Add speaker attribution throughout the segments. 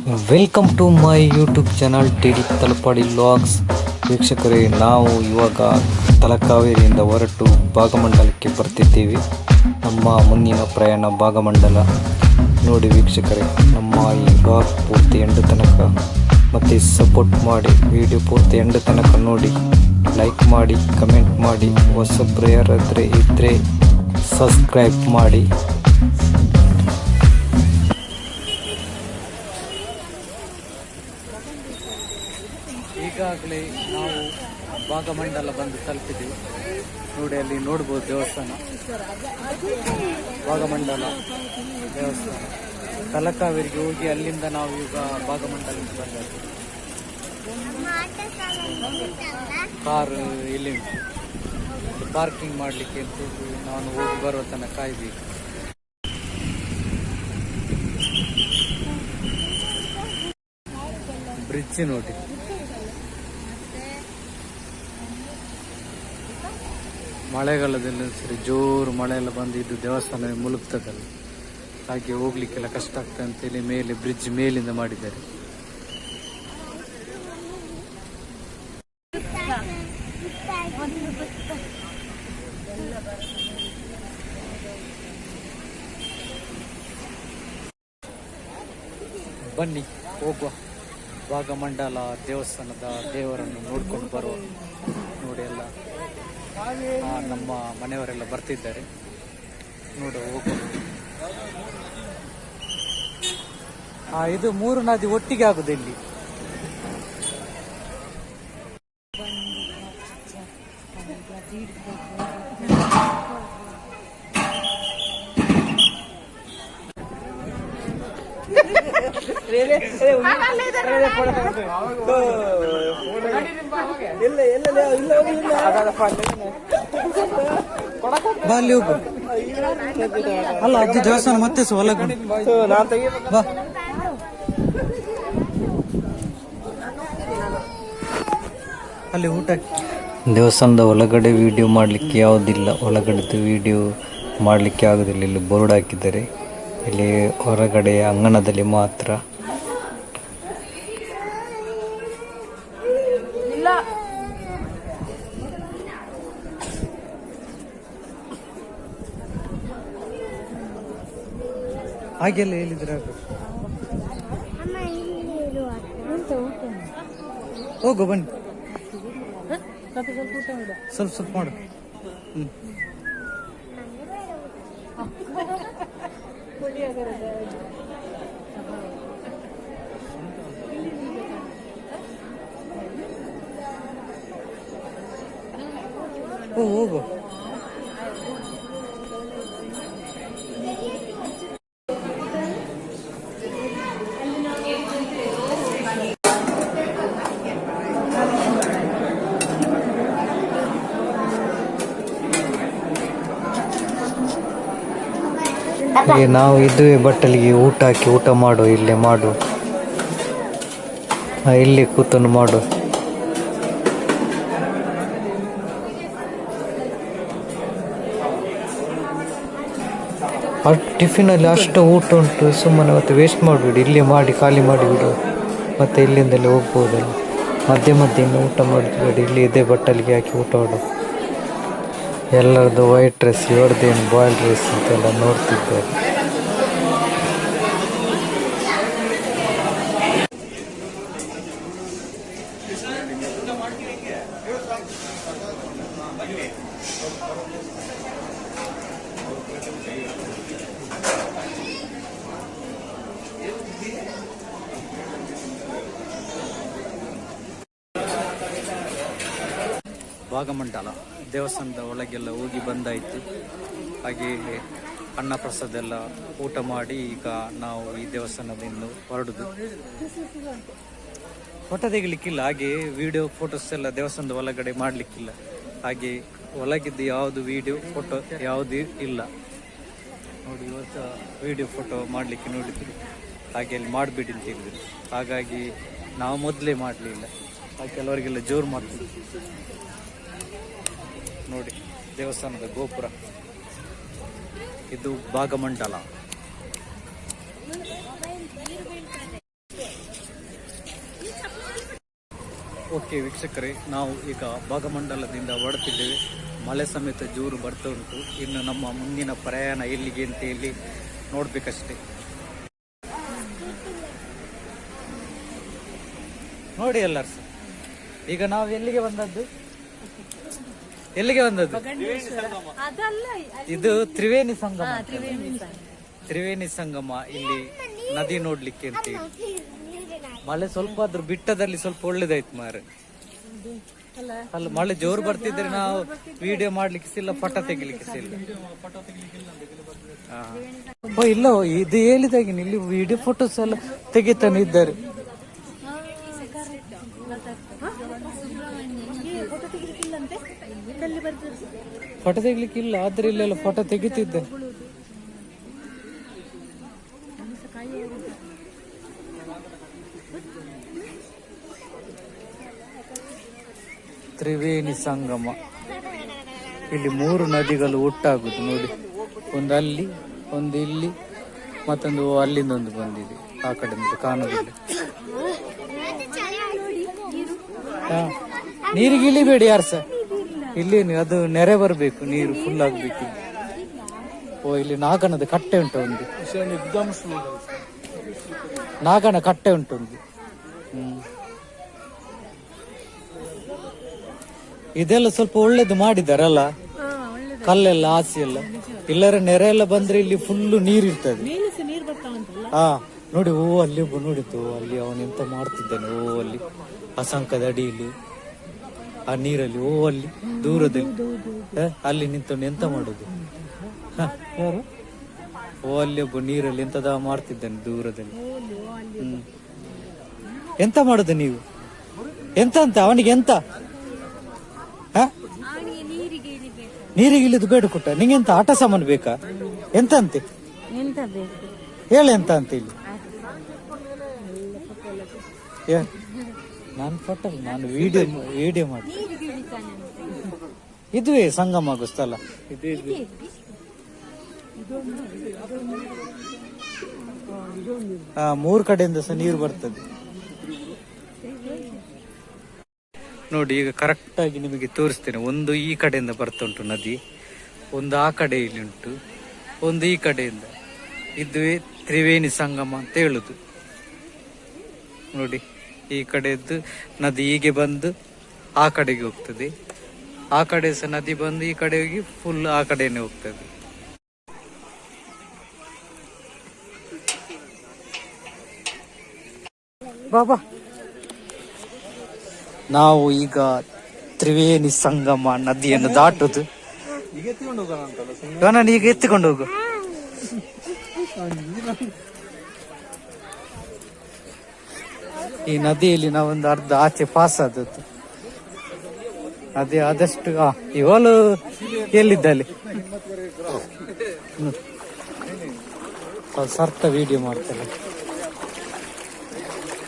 Speaker 1: Welcome to my YouTube channel TD Talapady vlogs. ವೀಕ್ಷಕರೇ, ನಾವು ಇವಾಗ ತಲಕಾವೇರಿಯಿಂದ ಹೊರಟು ಭಾಗಮಂಡಲಕ್ಕೆ ಬರ್ತಿದ್ದೀವಿ. ನಮ್ಮ ಮುಂದಿನ ಪ್ರಯಾಣ ಭಾಗಮಂಡಲ. ನೋಡಿ ವೀಕ್ಷಕರೇ, ನಮ್ಮ ಈ ವ್ಲಾಗ್ ಪೂರ್ತಿ ಎಂಡ್ ತನಕ ಮತ್ತು ಸಪೋರ್ಟ್ ಮಾಡಿ. ವಿಡಿಯೋ ಪೂರ್ತಿ ಎಂಡ್ ತನಕ ನೋಡಿ, ಲೈಕ್ ಮಾಡಿ, ಕಮೆಂಟ್ ಮಾಡಿ. ಹೊಸಬ್ರು ಯಾರಾದರೆ ಇದ್ದರೆ ಸಬ್ಸ್ಕ್ರೈಬ್ ಮಾಡಿ. ಈಗಾಗಲೇ ನಾವು ಭಾಗಮಂಡಲ ಬಂದು ತಲುಪಿದ್ದೀವಿ. ನೋಡಿ, ಅಲ್ಲಿ ನೋಡ್ಬೋದು ದೇವಸ್ಥಾನ, ಭಾಗಮಂಡಲ ದೇವಸ್ಥಾನ. ತಲಕಾವೇರಿಗೆ ಹೋಗಿ ಅಲ್ಲಿಂದ ನಾವು ಈಗ ಭಾಗಮಂಡಲಕ್ಕೆ ಬಂದಿದ್ದೀವಿ. ಕಾರು ಇಲ್ಲಿ ಉಂಟು, ಪಾರ್ಕಿಂಗ್ ಮಾಡಲಿಕ್ಕೆ ಅಂತ ನಾನು ಹೋಗಿ ಬರುವ ತನಕ ಕಾಯ್ಬೇಕು. ಬ್ರಿಡ್ಜ್ ನೋಡಿ, ಮಳೆಗಾಲದಲ್ಲಿ ಸರಿ ಜೋರು ಮಳೆ ಎಲ್ಲ ಬಂದು ಇದು ದೇವಸ್ಥಾನ ಮುಳುಗ್ತದಲ್ಲ, ಹಾಗೆ ಹೋಗ್ಲಿಕ್ಕೆಲ್ಲ ಕಷ್ಟ ಆಗ್ತದೆ ಅಂತೇಳಿ ಮೇಲೆ ಬ್ರಿಡ್ಜ್ ಮೇಲಿಂದ ಮಾಡಿದ್ದಾರೆ. ಬನ್ನಿ ಹೋಗುವ, ಭಾಗಮಂಡಲ ದೇವಸ್ಥಾನದ ದೇವರನ್ನು ನೋಡ್ಕೊಂಡು ಬರುವ. ನೋಡಿ, ಎಲ್ಲ ನಮ್ಮ ಮನೆಯವರೆಲ್ಲ ಬರ್ತಿದ್ದಾರೆ. ನೋಡುವ, ಹೋಗುವ. ಇದು 3 ನದಿ ಒಟ್ಟಿಗೆ ಆಗುದು ಇಲ್ಲಿ. ಅಲ್ಲಿ ಹೋಗು. ಅಲ್ಲ, ಅದು ದೇವಸ್ಥಾನ ಮತ್ತೆ ಒಳಗಡೆ ಬಾ. ಅಲ್ಲಿ ಊಟ. ದೇವಸ್ಥಾನದ ಒಳಗಡೆ ವಿಡಿಯೋ ಮಾಡಲಿಕ್ಕೆ ಯಾವುದಿಲ್ಲ, ಒಳಗಡೆದು ವಿಡಿಯೋ ಮಾಡಲಿಕ್ಕೆ ಆಗೋದಿಲ್ಲ. ಇಲ್ಲಿ ಬೋರ್ಡ್ ಹಾಕಿದ್ದಾರೆ. ಇಲ್ಲಿ ಹೊರಗಡೆ ಅಂಗಣದಲ್ಲಿ ಮಾತ್ರ. ಹಾಗೆಲ್ಲ ಹೇಳಿದ್ರೆ ಹೋಗು, ಬನ್ನಿ. ಸ್ವಲ್ಪ ಸ್ವಲ್ಪ ಮಾಡು. ಹೋಗು. ನಾವು ಇದುವೇ ಬಟ್ಟಲಿಗೆ ಊಟ ಹಾಕಿ ಊಟ ಮಾಡು, ಇಲ್ಲೇ ಮಾಡು, ಇಲ್ಲೇ ಕೂತನ್ನು ಮಾಡು. ಟಿಫಿನಲ್ಲಿ ಅಷ್ಟು ಊಟ ಉಂಟು, ಸುಮ್ಮನೆ ಮತ್ತೆ ವೇಸ್ಟ್ ಮಾಡಿಬಿಡಿ. ಇಲ್ಲೇ ಮಾಡಿ ಖಾಲಿ ಮಾಡಿಬಿಡು, ಮತ್ತೆ ಇಲ್ಲಿಂದಲೇ ಹೋಗ್ಬೋದಲ್ಲ. ಮಧ್ಯೆ ಇನ್ನು ಊಟ ಮಾಡಿಬಿಡಿ. ಇಲ್ಲಿ ಇದೇ ಬಟ್ಟಲಿಗೆ ಹಾಕಿ ಊಟ ಮಾಡು. ಎಲ್ಲರದ್ದು ವೈಟ್ ರೈಸ್, ಇವರದ್ದೇನು ಬಾಯ್ಲ್ಡ್ ರೈಸ್ ಅಂತೆಲ್ಲ ನೋಡ್ತಿದ್ದಾರೆ. ಭಾಗಮಂಡಲ ದೇವಸ್ಥಾನದ ಒಳಗೆಲ್ಲ ಹೋಗಿ ಬಂದಾಯಿತು. ಹಾಗೆ ಅನ್ನ ಪ್ರಸಾದ ಎಲ್ಲ ಊಟ ಮಾಡಿ ಈಗ ನಾವು ಈ ದೇವಸ್ಥಾನದಿಂದ ಹೊರಡುದು. ಫೋಟೋ ತೆಗಿಲಿಕ್ಕಿಲ್ಲ, ಹಾಗೆ ವಿಡಿಯೋ ಫೋಟೋಸ್ ಎಲ್ಲ ದೇವಸ್ಥಾನದ ಒಳಗಡೆ ಮಾಡಲಿಕ್ಕಿಲ್ಲ. ಹಾಗೆ ಒಳಗಿದ್ದು ಯಾವುದು ವಿಡಿಯೋ ಫೋಟೋ ಯಾವುದೂ ಇಲ್ಲ. ನೋಡಿ, ಇವತ್ತು ವಿಡಿಯೋ ಫೋಟೋ ಮಾಡಲಿಕ್ಕೆ ನೋಡಿದ್ರು, ಹಾಗೆ ಅಲ್ಲಿ ಮಾಡಿಬಿಡಿ ಅಂತ ಹೇಳಿದ್ರು. ಹಾಗಾಗಿ ನಾವು ಮೊದಲೇ ಮಾಡಲಿಲ್ಲ. ಕೆಲವರಿಗೆಲ್ಲ ಜೋರು ಮಾಡ್ತೀವಿ. ನೋಡಿ, ದೇವಸ್ಥಾನದ ಗೋಪುರ ಇದು ಭಾಗಮಂಡಲ. ಓಕೆ ವೀಕ್ಷಕರೇ, ನಾವು ಈಗ ಭಾಗಮಂಡಲದಿಂದ ಹೊರಡ್ತಿದ್ದೇವೆ. ಮಳೆ ಸಮೇತ ಜೋರು ಬರ್ತಾ ಉಂಟು. ಇನ್ನು ನಮ್ಮ ಮುಂದಿನ ಪ್ರಯಾಣ ಎಲ್ಲಿಗೆ ಅಂತ ಹೇಳಿ ನೋಡ್ಬೇಕಷ್ಟೇ. ನೋಡಿ ಎಲ್ಲರೂ ಸಹ, ಈಗ ನಾವು ಎಲ್ಲಿಗೆ ಬಂದದ್ದು? ಇದು ತ್ರಿವೇಣಿ ಸಂಗಮ. ತ್ರಿವೇಣಿ ಸಂಗಮ ಇಲ್ಲಿ ನದಿ ನೋಡ್ಲಿಕ್ಕೆ ಅಂತ ಹೇಳಿ. ಮಳೆ ಸ್ವಲ್ಪ ಆದ್ರೂ ಬಿಟ್ಟದಲ್ಲಿ ಸ್ವಲ್ಪ ಒಳ್ಳೇದಾಯ್ತು ಮಾರೆ. ಅಲ್ಲ, ಮಳೆ ಜೋರು ಬರ್ತಿದ್ರೆ ನಾವು ವಿಡಿಯೋ ಮಾಡ್ಲಿಕ್ಕೆ ಸಿಲ್ಲ, ಫೋಟೋ ತೆಗಿಲಿಕ್ಕೆ ಸಿಲ್ಲ. ಇಲ್ಲ, ಇದು ಹೇಳಿದಾಗಿ ಇಲ್ಲಿ ವಿಡಿಯೋ ಫೋಟೋಸ್ ಎಲ್ಲ ತೆಗಿತಾನೆ ಇದ್ದಾರೆ. ಫೋಟೋ ತೆಗಿಲಿಕ್ಕೆ ಇಲ್ಲ, ಆದ್ರೆ ಇಲ್ಲೆಲ್ಲ ಫೋಟೋ ತೆಗಿತಿದ್ದೆ. ತ್ರಿವೇಣಿ ಸಂಗಮ, ಇಲ್ಲಿ 3 ನದಿಗಳು ಒಟ್ಟಾಗುದು ನೋಡಿ. ಒಂದು ಅಲ್ಲಿ, ಒಂದು ಇಲ್ಲಿ, ಮತ್ತೊಂದು ಅಲ್ಲಿಂದ ಒಂದು ಬಂದಿದೆ, ಆ ಕಡೆಯಿಂದ ಕಾಣೋದಿಲ್ಲ. ನೀರಿಗೆ ಇಳಿಬೇಡಿ ಯಾರು ಸಹ. ಇಲ್ಲಿ ಅದು ನೆರೆ ಬರಬೇಕು, ನೀರು ಫುಲ್ ಆಗ್ಬೇಕು. ಇಲ್ಲಿ ನಾಗನದ ಕಟ್ಟೆ ಉಂಟು, ಒಂದು ನಾಗನ ಕಟ್ಟೆ ಉಂಟು ಒಂದು. ಇದೆಲ್ಲ ಸ್ವಲ್ಪ ಒಳ್ಳೇದು ಮಾಡಿದಾರಲ್ಲ, ಕಲ್ಲೆಲ್ಲ ಹಾಸಿ ಎಲ್ಲ. ಇಲ್ಲರ ನೆರೆ ಎಲ್ಲ ಬಂದ್ರೆ ಇಲ್ಲಿ ಫುಲ್ಲು ನೀರಿರ್ತದೆ. ನೋಡಿ, ಅಲ್ಲಿ ಒಬ್ಬ ನೋಡಿತು, ಅಲ್ಲಿ ಅವನೆಂತ ಮಾಡ್ತಿದ್ದಾನೆ. ಅಲ್ಲಿ ಅಸಂಕದ ಅಡಿಯಲ್ಲಿ ಆ ನೀರಲ್ಲಿ, ಅಲ್ಲಿ ದೂರದಲ್ಲಿ ಅಲ್ಲಿ ನಿಂತೊಂಡು ಎಂತ ಮಾಡುದು? ಯಾರು? ಅಲ್ಲಿ ಒಬ್ಬ ನೀರಲ್ಲಿ ಎಂತದ ಮಾಡ್ತಿದ್ದಾನೆ ದೂರದಲ್ಲಿ. ಎಂತ ಮಾಡುದು ನೀವು? ಎಂತ ಅಂತ ಅವನಿಗೆ ಎಂತ? ನೀರಿಗೆ ಇಳಿದು ಬೇಡ ಕೊಟ್ಟ ನಿಂಗೆಂತ? ಆಟ ಸಾಮಾನು ಬೇಕಾ? ಎಂತ ಅಂತೆ ಹೇಳ, ಎಂತ ಅಂತ ಇಲ್ಲಿ? ನಾನು ಫೋಟೋ, ನಾನು ವಿಡಿಯೋ ಮಾಡಿ. ಇದುವೇ ಸಂಗಮ ಆಗೋ ಸ್ಥಳ. 3 ಕಡೆಯಿಂದ ಸಹ ನೀರು ಬರ್ತದೆ ನೋಡಿ. ಈಗ ಕರೆಕ್ಟ್ ಆಗಿ ನಿಮಗೆ ತೋರಿಸ್ತೇನೆ. ಒಂದು ಈ ಕಡೆಯಿಂದ ಬರ್ತಾ ಉಂಟು ನದಿ, ಒಂದು ಆ ಕಡೆ ಇಲ್ಲಿ ಉಂಟು, ಒಂದು ಈ ಕಡೆಯಿಂದ. ಇದುವೇ ತ್ರಿವೇಣಿ ಸಂಗಮ ಅಂತ ಹೇಳುದು ನೋಡಿ. ಈ ಕಡೆದ್ದು ನದಿ ಹೀಗೆ ಬಂದು ಆ ಕಡೆಗೆ ಹೋಗ್ತದೆ, ಆ ಕಡೆ ಸಹ ನದಿ ಬಂದು ಈ ಕಡೆ ಹೋಗಿ ಫುಲ್ ಆ ಕಡೆನೆ ಹೋಗ್ತದೆ. ಬಾಬಾ, ನಾವು ಈಗ ತ್ರಿವೇಣಿ ಸಂಗಮ ನದಿಯನ್ನು ದಾಟುದು. ನಾನು ಈಗ ಎತ್ತಿಕೊಂಡು ಹೋಗು. ಈ ನದಿಯಲ್ಲಿ ನಾವೊಂದು ಅರ್ಧ ಆಚೆ ಪಾಸ್ ಆದದ್ದು. ಅದೇ ಆದಷ್ಟು ಇವಳು ಎಲ್ಲಿದ್ದಲ್ಲಿ ಸರ್ತ ವಿಡಿಯೋ ಮಾಡ್ತಾರೆ.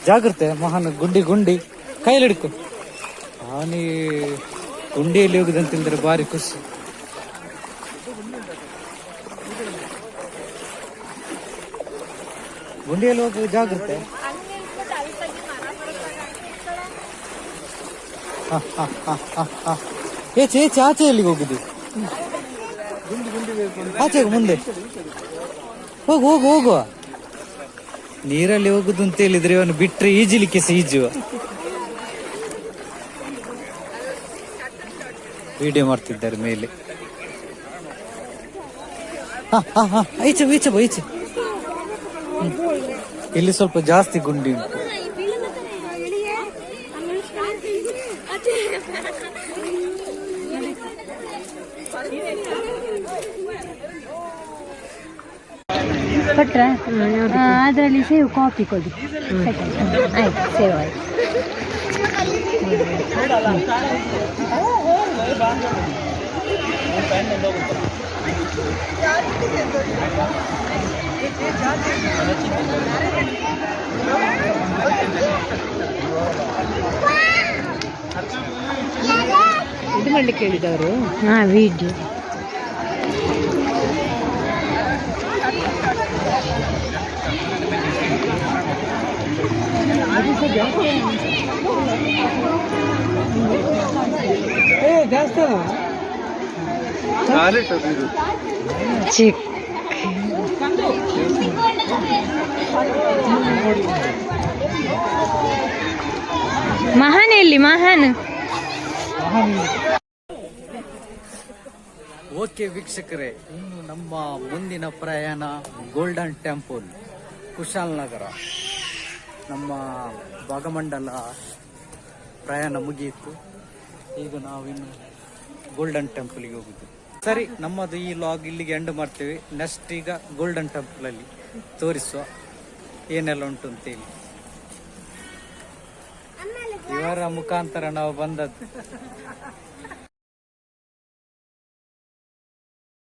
Speaker 1: ಜಾಗ್ರತೆ ಮಹಾನ್, ಗುಂಡಿ ಕೈಲಿ ಹಿಡ್ಕೊ. ಅವನಿ ಗುಂಡಿಯಲ್ಲಿ ಹೋಗುದಂತಿದ್ರೆ ಭಾರಿ ಖುಷಿ. ಗುಂಡಿಯಲ್ಲಿ ಹೋಗುವ ಜಾಗ್ರತೆ. ಏಚೆ ಆಚೆ ಎಲ್ಲಿಗೆ ಹೋಗುದು? ಆಚೆ ಮುಂದೆ ಹೋಗುವ. ನೀರಲ್ಲಿ ಹೋಗುದು ಅಂತ ಹೇಳಿದ್ರೆ ಅವನು ಬಿಟ್ರೆ ಈಜಲಿಕ್ಕೆ ಸಹ ಈಜುವ. ವಿಡಿಯೋ ಮಾಡ್ತಿದ್ದಾರೆ ಮೇಲೆ. ಈಚೆ ಇಲ್ಲಿ ಸ್ವಲ್ಪ ಜಾಸ್ತಿ ಗುಂಡಿ ಉಂಟು.
Speaker 2: ಕೊಟ್ರ ಅದರಲ್ಲಿ ಸೇವ್ ಕಾಫಿ ಕೊಡಿ. ಆಯ್ತು, ಸೇವ್ ಆಯ್ತು.
Speaker 3: ಇದು ಮಾಡ್ಲಿಕ್ಕೆ ಹೇಳಿದವರು.
Speaker 2: ವಿಡಿಯೋ ಚಿಕ್ಕ ಮಹಾನ್ ಎಲ್ಲಿ ಮಹಾನ್
Speaker 1: ಓಕೆ ವೀಕ್ಷಕರೇ, ಇನ್ನು ನಮ್ಮ ಮುಂದಿನ ಪ್ರಯಾಣ ಗೋಲ್ಡನ್ ಟೆಂಪಲ್ ಕುಶಾಲನಗರ. ನಮ್ಮ ಭಾಗಮಂಡಲ ಪ್ರಯಾಣ ಮುಗಿಯಿತು. ಈಗ ನಾವಿನ್ನು ಗೋಲ್ಡನ್ ಟೆಂಪಲ್ಗೆ ಹೋಗುದು. ಸರಿ, ನಮ್ಮದು ಈ ಲಾಗ್ ಇಲ್ಲಿಗೆ ಎಂಡ್ ಮಾಡ್ತೇವೆ. ನೆಕ್ಸ್ಟ್ ಈಗ ಗೋಲ್ಡನ್ ಟೆಂಪಲ್ ಅಲ್ಲಿ ತೋರಿಸುವ ಏನೆಲ್ಲ ಉಂಟು ಅಂತೇಳಿ. ಇವರ ಮುಖಾಂತರ ನಾವು ಬಂದದ್ದು.